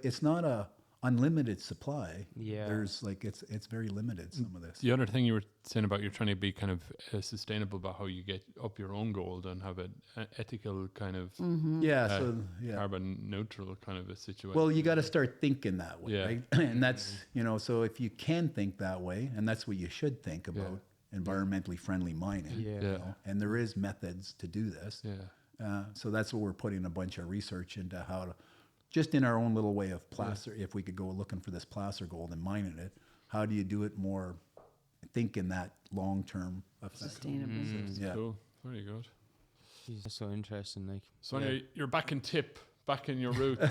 it's not a unlimited supply. There's it's very limited, some of this. The other thing you were saying about you're trying to be kind of sustainable about how you get up your own gold and have an ethical kind of carbon neutral kind of a situation. Well, you got to start thinking that way, right? And that's so if you can think that way, and that's what you should think about environmentally friendly mining. And there is methods to do this. So that's what we're putting a bunch of research into, how to, just in our own little way of placer, if we could go looking for this placer gold and mining it, how do you do it more, thinking that long-term effect? Sustainable. Cool. Very good. That's so interesting. So anyway, you're back in Tip, back in your roots.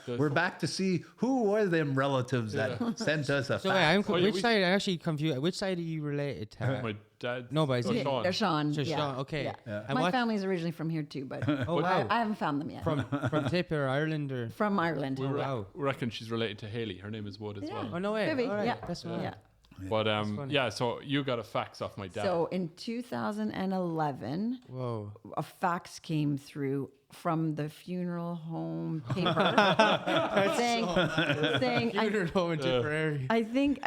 We're back to see who were them relatives that sent us a fax. Which side? I'm actually confused. Which side are you related to? My dad. No, but Shawn. They're Shawn. Shawn. Okay. And my family's originally from here too, but I haven't found them yet. From Tip or Ireland or? From Ireland. We reckon she's related to Haley. Her name is Wood as well. Oh no way. Maybe. All right. Yeah. That's right. Yeah. But so you got a fax off my dad. So in 2011, a fax came through from the funeral home paper saying Funeral home in Tipperary. I think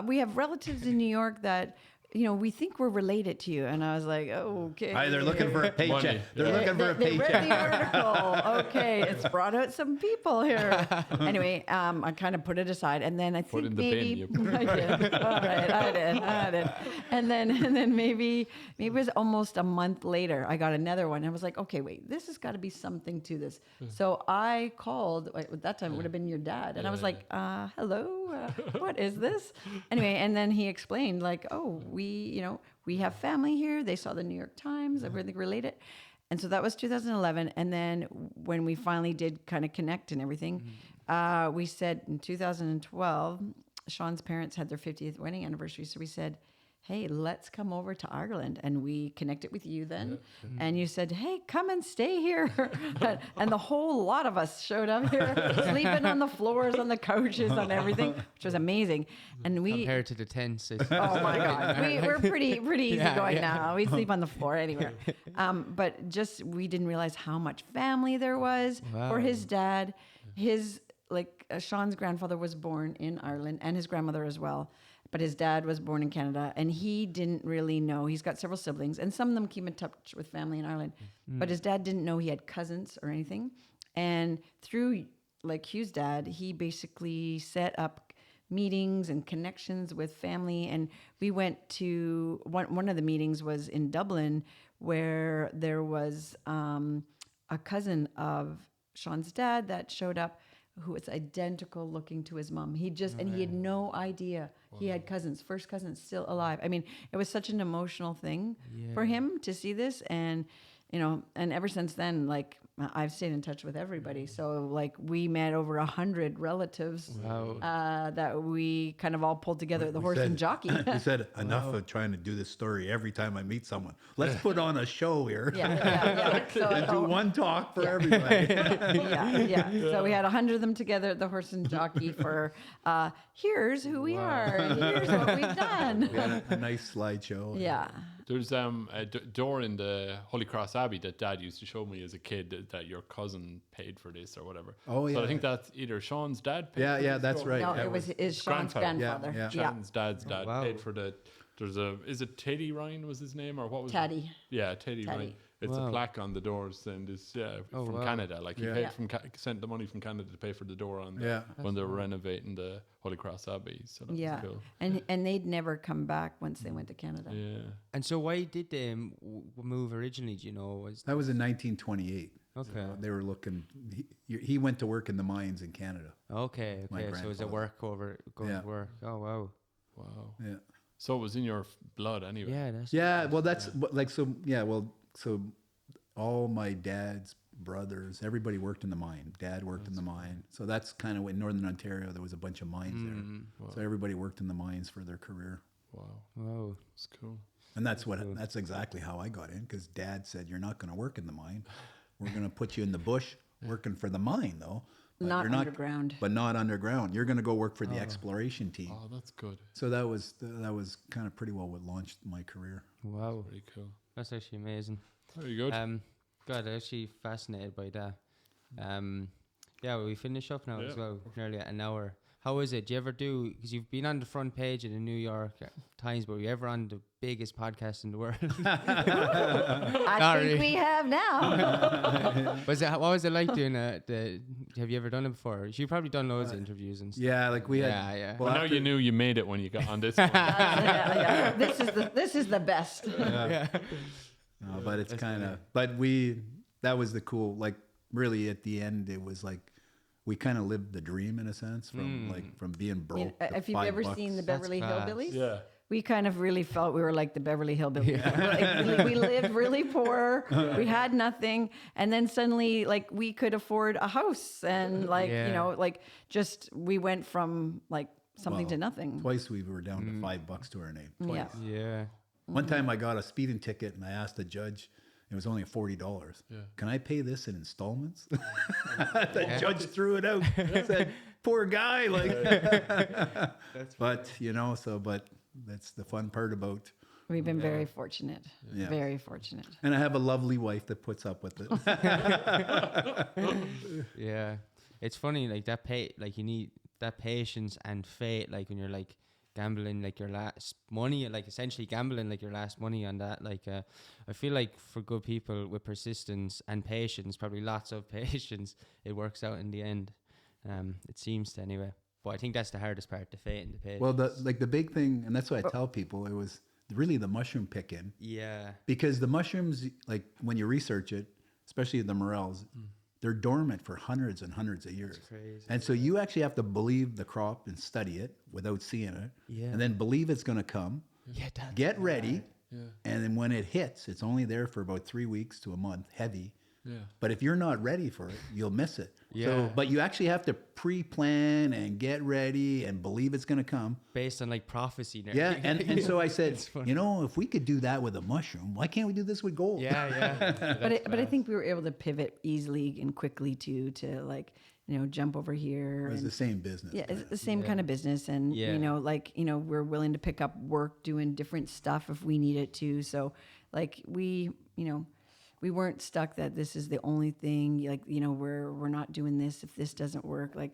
we have relatives in New York that we think we're related to you. And I was like, oh, okay. They're looking for a paycheck. Money. They're looking for a They paycheck. read the article. Okay, it's brought out some people here. Anyway, I kind of put it aside, and then I think Put in the maybe bin, I did. All right, I did. And then maybe it was almost a month later, I got another one. I was like, okay, wait, this has got to be something to this. So I called. At that time, it would have been your dad, and I was like, hello, what is this? Anyway, and then he explained, like, oh, we have family here. They saw the New York Times. Everything related. And so that was 2011. And then when we finally did kind of connect and everything, we said in 2012, Shawn's parents had their 50th wedding anniversary. So we said, hey, let's come over to Ireland. And we connected with you then. And you said, hey, come and stay here. And the whole lot of us showed up here, sleeping on the floors, on the couches, on everything, which was amazing. And we compared to the tents. Oh my God, we're pretty easy going now. We sleep on the floor anywhere. But we didn't realize how much family there was for his dad. Shawn's grandfather was born in Ireland, and his grandmother as well. But his dad was born in Canada, and he didn't really know. He's got several siblings, and some of them keep in touch with family in Ireland. But his dad didn't know he had cousins or anything. And through Hugh's dad, he basically set up meetings and connections with family. And we went to one of the meetings was in Dublin, where there was a cousin of Shawn's dad that showed up, who was identical looking to his mom. He had no idea he had cousins, first cousins still alive. I mean, it was such an emotional thing for him to see this. And, and ever since then, I've stayed in touch with everybody. So we met over 100 relatives that we kind of all pulled together at the Horse and Jockey. We said, enough of trying to do this story every time I meet someone. Let's put on a show here. And do one talk for everybody. So we had 100 of them together at the Horse and Jockey for, here's who we are. Here's what we've done. We had a nice slideshow. Yeah. There's a door in the Holy Cross Abbey that Dad used to show me as a kid that your cousin paid for this or whatever. Oh, yeah. So I think that's either Shawn's dad paid for this that's right. No, it was Shawn's grandfather. Shawn's dad's dad paid for the... Is it Teddy Ryan was his name, or what was Teddy. Yeah, Teddy Ryan. it's a plaque on the doors, and it's from Canada. Like he paid sent the money from Canada to pay for the door on when they were renovating the Holy Cross Abbey. So that was cool. And they'd never come back once they went to Canada. Yeah. And so why did they move originally? Do you know? That was in 1928. Okay. So they were looking. He went to work in the mines in Canada. Okay. So it was a work over going to work. Oh wow. Yeah. So it was in your blood anyway. Yeah. Well, that's like so. Yeah. Well, so all my dad's brothers, everybody worked in the mine. Dad worked in the mine. So that's kind of in Northern Ontario. There was a bunch of mines there. Wow. So everybody worked in the mines for their career. Wow. That's cool. And that's exactly how I got in, because Dad said, "You're not going to work in the mine. We're going to put you in the bush working for the mine, though. But not underground. But not underground. You're going to go work for the exploration team." Oh, that's good. So that was kind of pretty well what launched my career. Wow. Pretty cool. That's actually amazing. Very good. God, I'm actually fascinated by that. We finish up now as well. Nearly an hour. How is it? Do you ever because you've been on the front page of the New York Times, but were you ever on the biggest podcast in the world? I think we have now. What was it like doing have you ever done it before? You've probably done loads of interviews and stuff. Yeah, like we had. Yeah. Well, now you knew you made it when you got on this one. This is the best. No, but it's kind of. But that was the cool. Like really, at the end, it was like we kind of lived the dream in a sense from being broke. If you've ever seen the Beverly Hillbillies, we kind of really felt we were like the Beverly Hillbillies. Like, we lived really poor. We had nothing, and then suddenly, like, we could afford a house, and just we went from like something to nothing. Twice we were down to $5 to our name. Twice. Yeah. One time I got a speeding ticket, and I asked the judge. It was only $40. Yeah. Can I pay this in installments? The judge threw it out. Said, "Poor guy." But that's the fun part about. We've been very fortunate. Yeah. Very fortunate. And I have a lovely wife that puts up with it. Yeah, it's funny like that. You need that patience and faith. Like when you're like gambling like your last money, like essentially gambling like your last money on that. Like I feel like for good people with persistence and patience, probably lots of patience, it works out in the end. It seems to anyway. But I think that's the hardest part, the faith and the patience. Well, the big thing, and that's what I tell people, it was really the mushroom picking. Yeah. Because the mushrooms, like when you research it, especially the morels, they're dormant for hundreds and hundreds of years. That's crazy. And so you actually have to believe the crop and study it without seeing it. Yeah. And then believe it's going to come. Yeah. Get ready. Yeah. And then when it hits, it's only there for about 3 weeks to a month, heavy. Yeah. But if you're not ready for it, you'll miss it. Yeah. So, but you actually have to pre-plan and get ready and believe it's going to come. Based on like prophecy. Yeah. And so I said, if we could do that with a mushroom, why can't we do this with gold? Yeah. But I think we were able to pivot easily and quickly to like, jump over here. It was the same business. Yeah, it's the same kind of business. And, we're willing to pick up work doing different stuff if we need it to. So like we weren't stuck that this is the only thing, like, we're not doing this if this doesn't work. Like,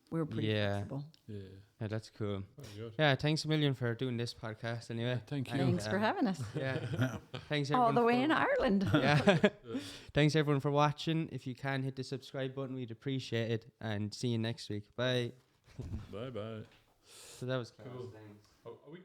we're pretty flexible. Yeah, that's cool. Yeah, thanks a million for doing this podcast anyway. Thank you. Thanks for having us. Yeah. Thanks everyone. All the way in Ireland. Yeah. Thanks everyone for watching. If you can, hit the subscribe button. We'd appreciate it. And see you next week. Bye. Bye-bye. So that was cool. Are we